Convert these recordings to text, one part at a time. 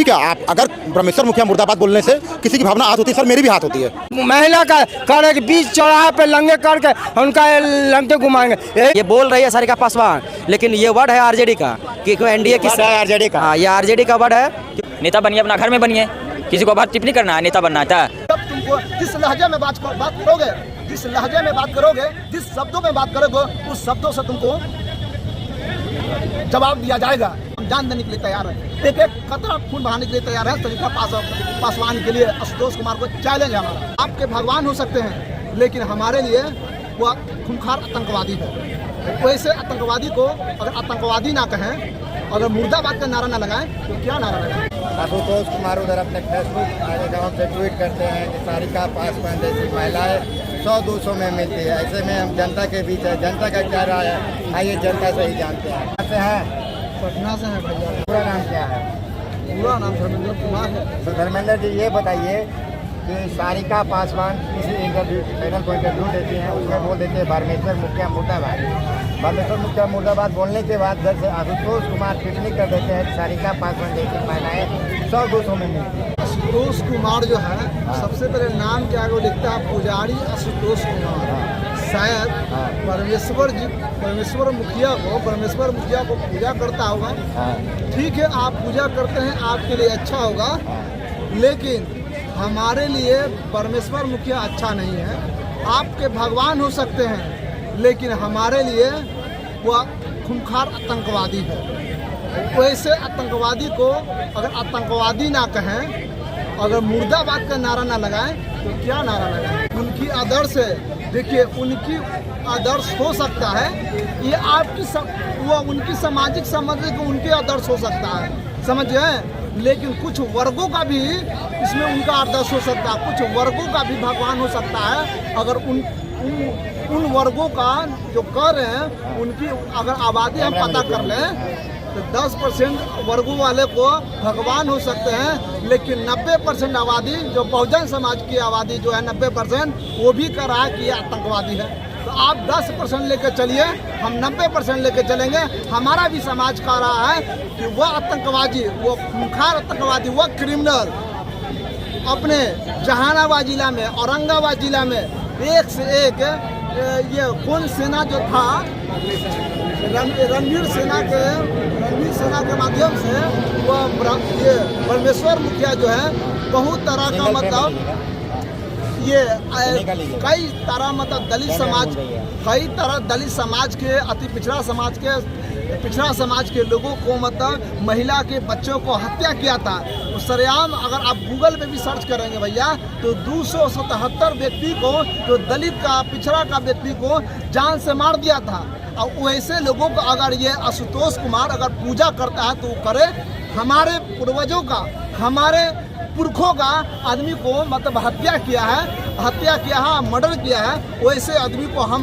ठीक है, आप अगर परमेश्वर मुखिया मुर्दाबाद बोलने से किसी की भावना आहत होती है, सर मेरी भी आहत होती है। महिला का करे कि बीच चौराहे पे लंगे करके उनका लंगटे घुमाएंगे, ये बोल रही है सारिका पासवान, लेकिन ये वर्ड है आरजेडी का कि एनडीए की आरजेडी का। हाँ, ये आरजेडी का वर्ड है। नेता बनिए, अपना घर में बनिए, किसी को बात टिप्पणी करना है, नेता बनना था। जब तुमको जिस लहजे में बात करोगे, जिस लहजे में बात करोगे, जिस शब्दों में बात करोगे, उस शब्दों से तुमको जवाब दिया जाएगा। हम जान देने के लिए तैयार है, एक एक कतरा खून बहाने के लिए तैयार है। सारिका पासवान के लिए आशुतोष कुमार को चैलेंज है हमारा। आपके भगवान हो सकते हैं, लेकिन हमारे लिए वो खूंखार आतंकवादी है। वैसे आतंकवादी को अगर आतंकवादी ना कहें, अगर मुर्दाबाद का नारा ना लगाएं, तो क्या नारा लगाएं? आशुतोष कुमार उधर अपने फेसबुक अकाउंट से ट्वीट करते हैं कि सारिका पासवान जैसी महिलाएं 100-200 में मिलती है। ऐसे में हम जनता के बीच है, जनता का क्या राय है, आइए जनता से ही जानते हैं। कहाँ से हैं? पटना से है भैया। पूरा नाम क्या है? पूरा नाम धर्मेंद्र कुमार है। तो धर्मेंद्र जी ये बताइए कि सारिका पासवान किसी चैनल को इंटरव्यू देती हैं, उसमें बोल देते हैं परमेश्वर मुखिया मुर्दाबाद। परमेश्वर मुखिया मुर्दाबाद बोलने के बाद जब से आशुतोष कुमार टिप्पणी कर देते हैं सारिका पासवान जैसी महिलाएं 100-200 में मिलती है। आशुतोष कुमार जो है, सबसे पहले नाम क्या है वो लिखता है पुजारी आशुतोष कुमार। शायद परमेश्वर मुखिया को पूजा करता होगा। ठीक है, आप पूजा करते हैं, आपके लिए अच्छा होगा, लेकिन हमारे लिए परमेश्वर मुखिया अच्छा नहीं है। आपके भगवान हो सकते हैं, लेकिन हमारे लिए वह खूंखार आतंकवादी है। वैसे आतंकवादी को अगर आतंकवादी ना कहें, अगर मुर्दाबाद का नारा ना लगाएं, तो क्या नारा लगाएं? उनकी आदर्श है, देखिए उनकी आदर्श हो सकता है, ये आपकी वो उनकी सामाजिक समझ को उनके आदर्श हो सकता है, समझे, लेकिन कुछ वर्गों का भी इसमें उनका आदर्श हो सकता है, कुछ वर्गों का भी भगवान हो सकता है। अगर उन वर्गों का जो कर रहे हैं, उनकी अगर आबादी हम पता कर लें, तो 10% वर्गों वाले को भगवान हो सकते हैं, लेकिन 90% आबादी जो बहुजन समाज की आबादी जो है 90%, वो भी कह रहा है कि ये आतंकवादी है। तो आप 10% लेकर चलिए, हम 90% लेकर चलेंगे। हमारा भी समाज कह रहा है कि वह आतंकवादी, वो खूंखार आतंकवादी, वह क्रिमिनल अपने जहानाबाद जिला में, औरंगाबाद जिला में एक से एक ये कौन सेना जो था, रणवीर सेना के माध्यम से वह ये परमेश्वर मुखिया जो है बहुत तरह का मतलब ये कई तरह मतलब दलित समाज के अति पिछड़ा समाज के लोगों को मतलब महिला के बच्चों को हत्या किया था। तो सरेआम अगर आप गूगल पे भी सर्च करेंगे भैया, तो 277 व्यक्ति को, जो दलित का पिछड़ा का व्यक्ति को जान से मार दिया था। और वैसे लोगों को अगर ये आशुतोष कुमार अगर पूजा करता है, तो वो करे। हमारे पूर्वजों का, हमारे पुरखों का आदमी को मतलब हत्या किया है, मर्डर किया है, वैसे आदमी को हम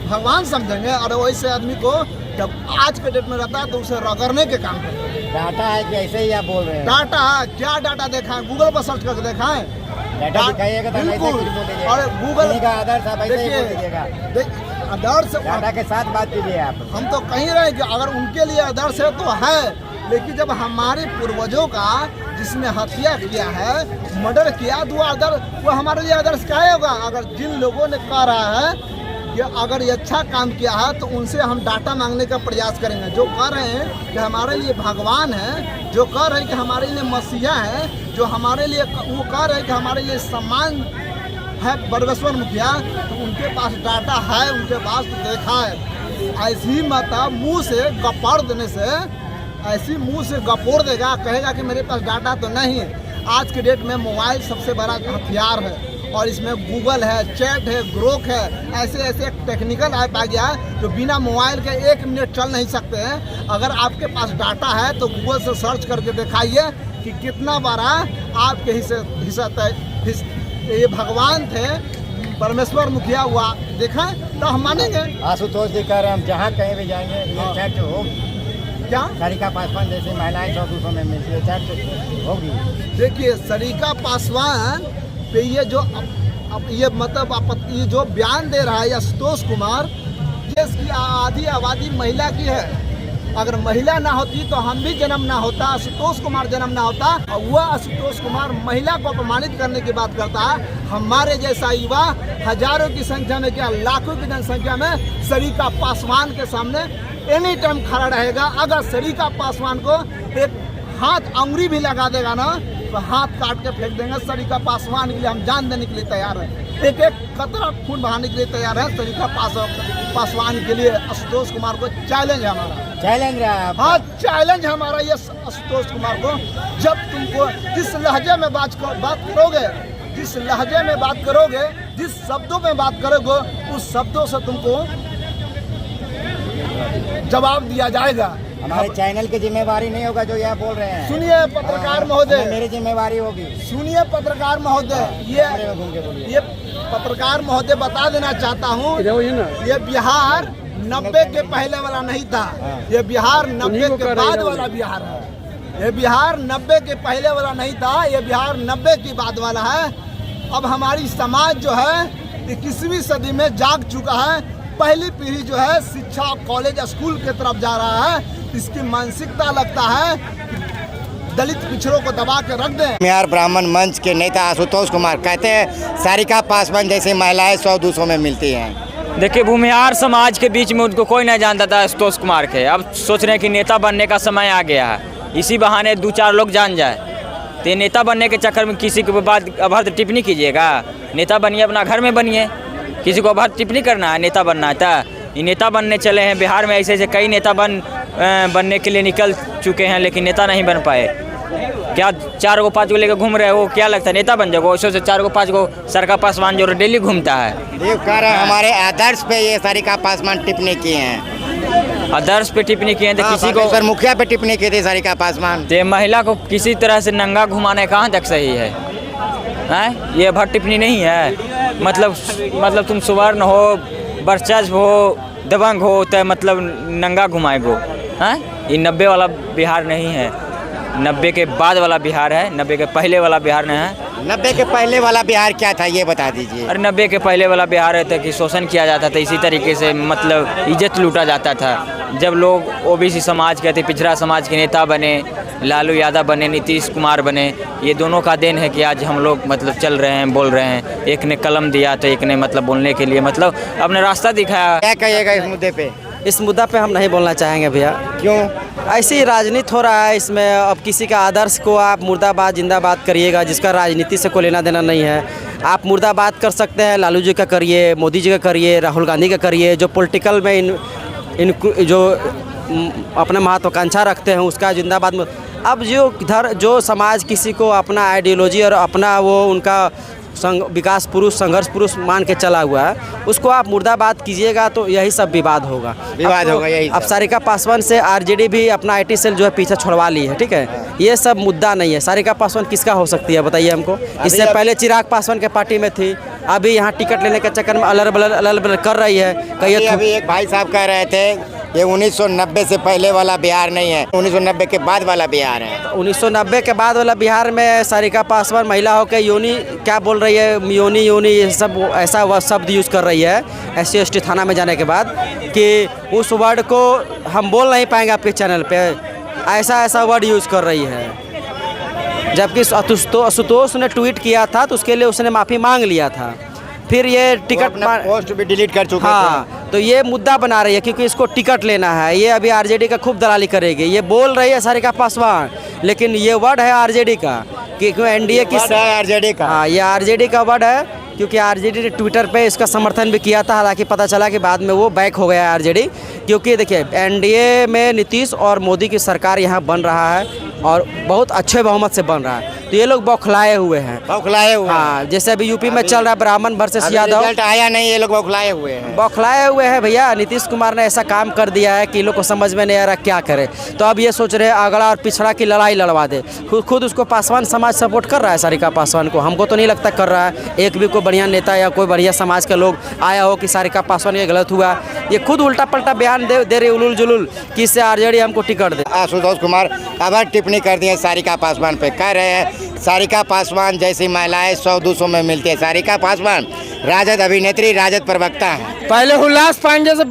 भगवान समझेंगे, और वैसे आदमी को जब आज के डेट में रहता है तो उसे रगड़ने के काम करेंगे। डाटा है कि ऐसे ही आप बोल रहे हैं? डाटा क्या डाटा देखा है? गूगल पर सर्च करके देखा है, डाटा दिखाइएगा तो बिल्कुल। और गूगल का आदर्श आप ऐसे ही बोल दीजिएगा, आदर्श डाटा के साथ बात कीजिए आप। हम तो कहीं रहे कि अगर उनके लिए आदर्श है तो है, लेकिन जब हमारे पूर्वजों का जिसने हत्या किया है, मर्डर किया, वो हमारे लिए आदर्श क्या होगा? अगर जिन लोगों ने कहा रहा है कि अगर ये अच्छा काम किया है, तो उनसे हम डाटा मांगने का प्रयास करेंगे। जो कह रहे हैं कि हमारे लिए भगवान है, जो कह रहे हैं कि हमारे लिए मसीहा है, जो हमारे लिए वो कह रहे हैं कि हमारे लिए सम्मान है परमेश्वर मुखिया, तो उनके पास डाटा है, उनके पास तो देखा है। ऐसी मतलब मुँह से गपाड़ देने से, ऐसी मुंह से गपोड़ देगा, कहेगा कि मेरे पास डाटा तो नहीं है। आज के डेट में मोबाइल सबसे बड़ा हथियार है, और इसमें गूगल है, चैट है, ग्रोक है, ऐसे एक टेक्निकल ऐप आ गया है जो बिना मोबाइल के 1 मिनट चल नहीं सकते हैं। अगर आपके पास डाटा है तो गूगल से सर्च करके दिखाइए कि कितना बड़ा आपके हिस्सा ये भगवान थे, परमेश्वर मुखिया हुआ, देखा तो हम मानेंगे। आशुतोष जी कह रहे हैं हम जहाँ कहीं भी जाएंगे ये चैट होगी। क्या सारिका पासवान जैसी महिलाएं 100-200 में मिलती है, चैट होगी। देखिए सारिका पासवान पे ये जो ये मतलब ये जो बयान दे रहा है आशुतोष कुमार, ये इसकी आधी आबादी महिला की है। अगर महिला ना होती तो हम भी जन्म ना होता, आशुतोष कुमार जन्म ना होता। और वह आशुतोष कुमार महिला को अपमानित करने की बात करता है। हमारे जैसा युवा हजारों की संख्या में, क्या लाखों की जनसंख्या में सरिता पासवान के सामने एनी टाइम खड़ा रहेगा। अगर सरिता पासवान को एक हाथ अंगुली भी लगा देगा ना तो हाथ काट के फेंक देंगे। सरिता पासवान के लिए हम जान देने के लिए तैयार हैं। एक एक कतरा खून बहाने के लिए तैयार है। सरिता पासवान के लिए आशुतोष कुमार को चैलेंज है हमारा। चैलेंज रहा। हाँ, चैलेंज हमारा ये आशुतोष कुमार को। जब तुमको जिस लहजे में बात करोगे, जिस लहजे में बात करोगे, जिस शब्दों में बात करोगे, उस शब्दों से तुमको जवाब दिया जाएगा। हमारे चैनल की जिम्मेवारी नहीं होगा जो यह बोल रहे हैं। सुनिए पत्रकार महोदय, मेरी जिम्मेवारी होगी। सुनिए पत्रकार महोदय, ये पत्रकार महोदय बता देना चाहता हूँ, ये बिहार 90 के पहले वाला नहीं था। ये बिहार 90 के बाद वाला बिहार है। ये बिहार 90 के पहले वाला नहीं था, ये बिहार 90 के बाद वाला है। अब हमारी समाज जो है 21वीं सदी में जाग चुका है। पहली पीढ़ी जो है शिक्षा, कॉलेज, स्कूल की तरफ जा रहा है। इसकी मानसिकता लगता है दलित पिछड़ों को दबा के रख दें। बिहार ब्राह्मण मंच के नेता आशुतोष कुमार कहते हैं सारिका पासवान जैसी महिलाएं 100-200 में मिलती हैं। देखिए, भूमिहार समाज के बीच में उनको कोई नहीं जानता था आशुतोष कुमार के। अब सोच रहे हैं कि नेता बनने का समय आ गया है, इसी बहाने 2-4 लोग जान जाए। तो नेता बनने के चक्कर में किसी के बाद अभद्र टिप्पणी कीजिएगा। नेता बनिए, अपना घर में बनिए। किसी को अभद्र टिप्पणी करना है, नेता बनना था। ये नेता बनने चले हैं। बिहार में ऐसे कई नेता बनने के लिए निकल चुके हैं, लेकिन नेता नहीं बन पाए। क्या 4 को 5 को लेकर घूम रहे हो? क्या लगता है नेता बन जाओगे? ऐसे से 4 को 5 को सरिता पासवान जो डेली घूमता है। ये कह रहे हैं हमारे आदर्श पे ये सारिका पासवान टिप्पणी किए हैं। आदर्श पे टिप्पणी किए हैं तो किसी को सर मुखिया पे टिप्पणी की थी सारिका पासवान। तो महिला को किसी तरह से नंगा घुमाने कहाँ तक सही है? ये अभद्र टिप्पणी नहीं है। मतलब तुम सुवर्ण हो, वर्चस्व हो, दबंग हो तो मतलब नंगा घुमाएगो। ये 90 वाला बिहार नहीं है, 90 के बाद वाला बिहार है। 90 के पहले वाला बिहार नहीं है। 90 के पहले वाला बिहार क्या था ये बता दीजिए। अरे 90 के पहले वाला बिहार है कि शोषण किया जाता था, इसी तरीके से मतलब इज्जत लूटा जाता था। जब लोग ओबीसी समाज के थे, पिछड़ा समाज के नेता बने, लालू यादव बने, नीतीश कुमार बने, ये दोनों का देन है कि आज हम लोग मतलब चल रहे हैं, बोल रहे हैं। एक ने कलम दिया तो एक ने मतलब बोलने के लिए मतलब अपने रास्ता दिखाया। क्या कहिएगा इस मुद्दे पे? इस मुद्दा पे हम नहीं बोलना चाहेंगे भैया। क्यों? ऐसे ही राजनीति हो रहा है इसमें। अब किसी का आदर्श को आप मुर्दाबाद जिंदाबाद करिएगा, जिसका राजनीति से कोई लेना देना नहीं है। आप मुर्दाबाद कर सकते हैं, लालू जी का करिए, मोदी जी का करिए, राहुल गांधी का करिए, जो पॉलिटिकल में जो अपना महत्वाकांक्षा रखते हैं उसका जिंदाबाद। अब जो समाज किसी को अपना आइडियोलॉजी और अपना वो उनका विकास पुरुष, संघर्ष पुरुष मान के चला हुआ है, उसको आप मुर्दाबाद कीजिएगा तो यही सब विवाद होगा। यही अब सारिका पासवान से आरजेडी भी अपना आईटी सेल जो है पीछे छुड़वा ली है। ठीक है, ये सब मुद्दा नहीं है। सारिका पासवान किसका हो सकती है बताइए हमको? इससे पहले चिराग पासवान के पार्टी में थी, अभी यहाँ टिकट लेने के चक्कर में अलर बलर कर रही है। अभी एक भाई साहब कह रहे थे ये 1990 से पहले वाला बिहार नहीं है, 1990 के बाद वाला बिहार है। 1990 के बाद वाला बिहार में सारिका पासवान महिला होकर योनी क्या बोल रही है, योनी ये सब ऐसा वह शब्द यूज़ कर रही है SC/ST थाना में जाने के बाद कि उस वर्ड को हम बोल नहीं पाएंगे आपके चैनल पे। ऐसा वर्ड यूज़ कर रही है। जबकि आशुतोष ने ट्वीट किया था तो उसके लिए उसने माफ़ी मांग लिया था। फिर ये टिकट पोस्ट भी डिलीट कर चुके हाँ, तो ये मुद्दा बना रही है क्योंकि इसको टिकट लेना है। ये अभी आरजेडी का खूब दलाली करेगी। ये बोल रही है सारिका पासवान, लेकिन ये वर्ड है आरजेडी का, क्योंकि एनडीए की आरजेडी का। हाँ, ये आरजेडी का वर्ड है क्योंकि आरजेडी ने ट्विटर पे इसका समर्थन भी किया था। हालांकि पता चला कि बाद में वो बैक हो गया है आरजेडी, क्योंकि देखिए एनडीए में नीतीश और मोदी की सरकार यहाँ बन रहा है और बहुत अच्छे बहुमत से बन रहा है। तो ये लोग बौखलाए हुए हैं। हाँ, जैसे अभी यूपी में चल रहा है ब्राह्मण वर्सेस यादव, रिजल्ट आया नहीं, ये लोग बौखलाए हुए हैं भैया। नीतीश कुमार ने ऐसा काम कर दिया है कि लोग को समझ में नहीं आ रहा क्या करे। तो अब ये सोच रहे हैं अगड़ा और पिछड़ा की लड़ाई लड़वा दे। खुद उसको पासवान समाज सपोर्ट कर रहा है सारिका पासवान को। हमको तो नहीं लगता कर रहा है। एक भी कोई बढ़िया नेता या कोई बढ़िया समाज का लोग आया हो कि सारिका पासवान ये गलत हुआ, ये खुद उल्टा पलटा बयान दे रहे उलूल जुलूल कि इससे आरजेडी हमको टिकट दे। आशुतोष कुमार अब टिप्पणी कर दी है सारिका पासवान पे, कह रहे हैं सारिका पासवान जैसी महिलाएं 100-200 में मिलती है। सारिका पासवान राजद अभिनेत्री, राजद प्रवक्ता हैं। पहले हुल्लास पांडे से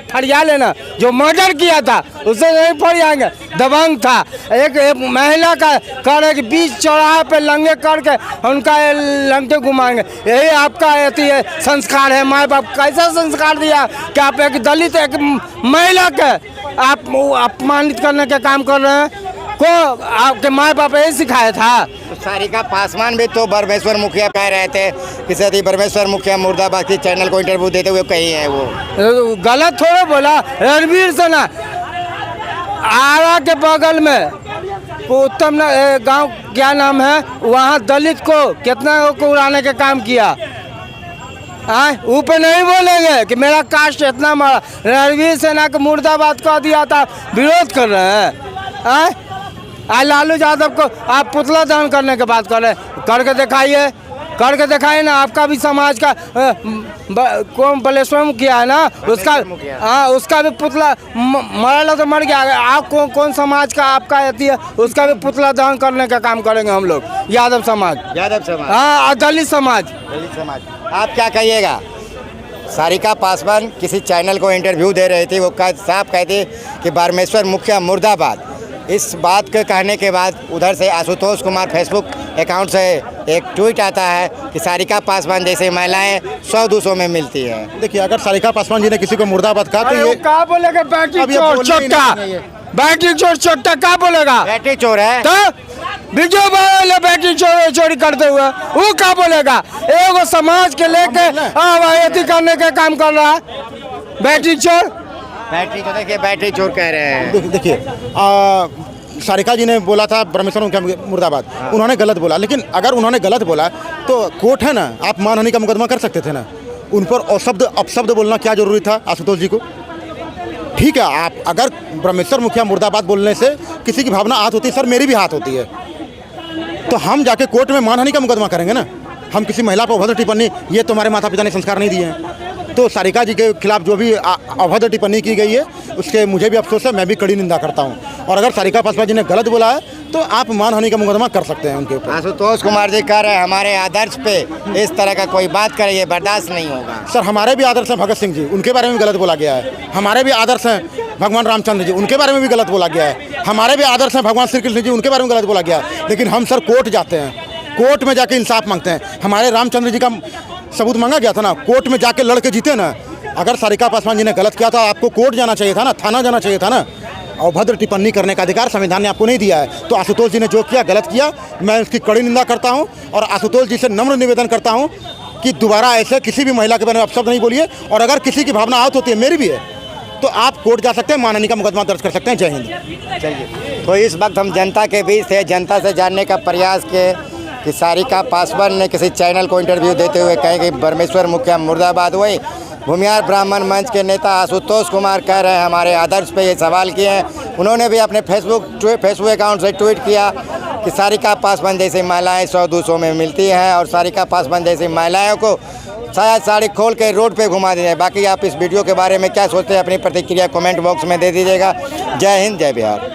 फरिया लेना, जो मर्डर किया था उससे नहीं फरियाएंगे। दबंग था, एक महिला का कह रहे कि बीच चौराहे पे लंगे करके उनका लंके घुमाएंगे। यही आपका अति संस्कार है। माँ बाप कैसा संस्कार दिया कि आप एक दलित एक महिला के आप अपमानित करने का काम कर रहे हैं? को आपके माँ बाप यही सिखाया था? तो सारिका पासवान भी तो परमेश्वर मुखिया कह रहे थे कि सती परमेश्वर मुखिया मुर्दाबाद की चैनल को इंटरव्यू देते हुए कही है वो गलत थोड़ा बोला। रणवीर सेना आरा के बगल में उत्तम गांव क्या नाम है, वहाँ दलित को कितना को उड़ाने का काम किया। ऊपर नहीं बोलेंगे कि मेरा कास्ट इतना मारा। रणवीर सेना को मुर्दाबाद कह दिया था, विरोध कर रहे हैं। आज लालू यादव को आप पुतला दहन करने की बात कर रहे हैं, करके दिखाइए ना। आपका भी समाज का कौन बलेश्वर मुखिया है ना, उसका भी पुतला मरला तो मर गया। आप कौन समाज का आपका अति है, उसका भी पुतला दहन करने का काम करेंगे हम लोग, यादव समाज। हाँ, दलित समाज। आप क्या कहिएगा? सारिका पासवान किसी चैनल को इंटरव्यू दे रही थी, वो साफ कहती कि परमेश्वर मुखिया मुर्दाबाद। इस बात के कहने के बाद उधर से आशुतोष कुमार फेसबुक अकाउंट से एक ट्वीट आता है कि सारिका पासवान जैसी महिलाएं 100-200 में मिलती हैं। देखिए, अगर सारिका पासवान जी ने किसी को मुर्दाबाद कहा तो ये क्या बोलेगा? बैटरी चोर चोट्टा क्या बोलेगा? बैटरी चोर है तो वीडियो वाले बैटरी चोरी करते हुए वो क्या बोलेगा? एगो समाज के लेके अति करने का काम कर रहा है बैटरी चोर। देखिए, बैटरी चोर कह रहे हैं। देखिए, सारिका जी ने बोला था परमेश्वर मुखिया मुर्दाबाद, उन्होंने गलत बोला। लेकिन अगर उन्होंने गलत बोला तो कोर्ट है ना, आप मानहानि का मुकदमा कर सकते थे ना। उन पर अपशब्द बोलना क्या जरूरी था आशुतोष जी को? ठीक है, आप अगर परमेश्वर मुखिया मुर्दाबाद बोलने से किसी की भावना आहत होती है, सर मेरी भी आहत होती है, तो हम जाके कोर्ट में मानहानि का मुकदमा करेंगे ना। हम किसी महिला पर अभद्र टिप्पणी, ये तो हमारे माता पिता ने संस्कार नहीं दिए हैं। तो सारिका जी के खिलाफ जो भी अभद्र टिप्पणी की गई है उसके मुझे भी अफसोस है, मैं भी कड़ी निंदा करता हूं। और अगर सारिका पासवान जी ने गलत बोला है तो आप मानहानि का मुकदमा कर सकते हैं उनके ऊपर। आशुतोष कुमार जी कह रहे हैं हमारे आदर्श पे इस तरह का कोई बात करे ये बर्दाश्त नहीं होगा। सर, हमारे भी आदर्श हैं भगत सिंह जी, उनके बारे में भी गलत बोला गया है। हमारे भी आदर्श हैं भगवान रामचंद्र जी, उनके बारे में भी गलत बोला गया है। हमारे भी आदर्श हैं भगवान श्री कृष्ण जी, उनके बारे में गलत बोला गया है। लेकिन हम सर कोर्ट जाते हैं, कोर्ट में जाके इंसाफ मांगते हैं। हमारे रामचंद्र जी का सबूत मांगा गया था ना, कोर्ट में जाके लड़के जीते ना। अगर सारिका पासवान जी ने गलत किया था, आपको कोर्ट जाना चाहिए था ना, थाना जाना चाहिए था ना। अभद्र टिप्पणी करने का अधिकार संविधान ने आपको नहीं दिया है। तो आशुतोष जी ने जो किया गलत किया, मैं उसकी कड़ी निंदा करता हूं और आशुतोष जी से नम्र निवेदन करता हूं कि दोबारा ऐसे किसी भी महिला के बारे में अपशब्द नहीं बोलिए। और अगर किसी की भावना आहत होती है, मेरी भी है, तो आप कोर्ट जा सकते हैं, मानहानि का मुकदमा दर्ज कर सकते हैं। जय हिंद। चलिए, तो इस वक्त हम जनता के बीच थे, जनता से जानने का प्रयास किए कि सारिका पासवान ने किसी चैनल को इंटरव्यू देते हुए कहे कि परमेश्वर मुखिया मुर्दाबाद। वही भूमिहार ब्राह्मण मंच के नेता आशुतोष कुमार कह रहे हैं हमारे आदर्श पे ये सवाल किए हैं। उन्होंने भी अपने फेसबुक अकाउंट से ट्वीट किया कि सारिका पासवान जैसी महिलाएं 100-200 में मिलती हैं और सारिका पासवान जैसी महिलाओं को शायद साड़ी खोल के रोड पे घुमा दीजिए। बाकी आप इस वीडियो के बारे में क्या सोचते हैं, अपनी प्रतिक्रिया कमेंट बॉक्स में दे दीजिएगा। जय हिंद, जय बिहार।